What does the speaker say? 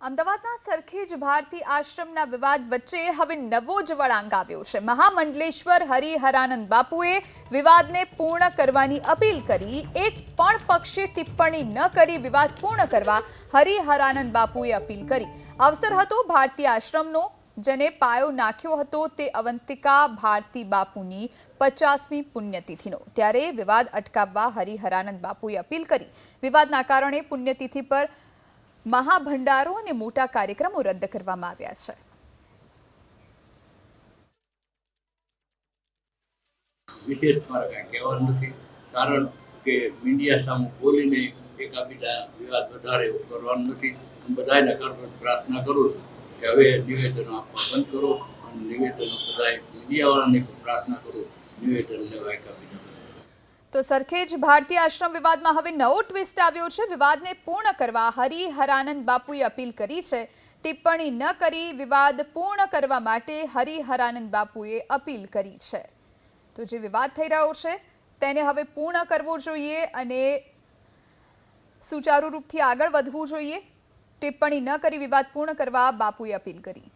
અમદાવાદના સરખેજ ભારતી આશ્રમના વિવાદ વચ્ચે હવે નવો જ વળાંક આવ્યો છે। મહામંડલેશ્વર હરિહરાનંદ બાપુએ વિવાદને પૂર્ણ કરવાની અપીલ કરી। એક પણ પક્ષે ટિપ્પણી ન કરી વિવાદ પૂર્ણ કરવા હરિહરાનંદ બાપુએ અપીલ કરી। અવસર હતો ભારતી આશ્રમનો, જેને પાયો નાખ્યો હતો તે અવંતિકા ભારતી બાપુની 50મી પુણ્યતિથિનો। ત્યારે વિવાદ અટકાવવા હરિહરાનંદ બાપુએ અપીલ કરી। વિવાદના કારણે પુણ્યતિથિ પર મહાભંડારો અને મોટા કાર્યક્રમો રદ કરવામાં આવ્યા છે। વિશેષ મારે કાંઈ કહેવાનું નથી, કારણ કે મીડિયા સામે બોલીને એકાબીજા વિવાદ વધારે કરવાનું નથી। હું બધાને પ્રાર્થના કરું છું કે હવે નિવેદનો આપવા બંધ કરો અને નિવેદનો બધાએ મીડિયાવાળાને પ્રાર્થના કરું નિવેદન લેવા એકાબીજા। તો સરખેજ ભારતી આશ્રમ વિવાદમાં હવે નવો ટ્વિસ્ટ આવ્યો છે। વિવાદને પૂર્ણ કરવા હરિહરાનંદ બાપુએ અપીલ કરી છે। ટિપ્પણી ન કરી વિવાદ પૂર્ણ કરવા માટે હરિહરાનંદ બાપુએ અપીલ કરી છે। તો જે વિવાદ થઈ રહ્યો છે તેને હવે પૂર્ણ કરવો જોઈએ અને સુચારુ રૂપથી આગળ વધવું જોઈએ। ટિપ્પણી ન કરી વિવાદ પૂર્ણ કરવા બાપુએ અપીલ કરી।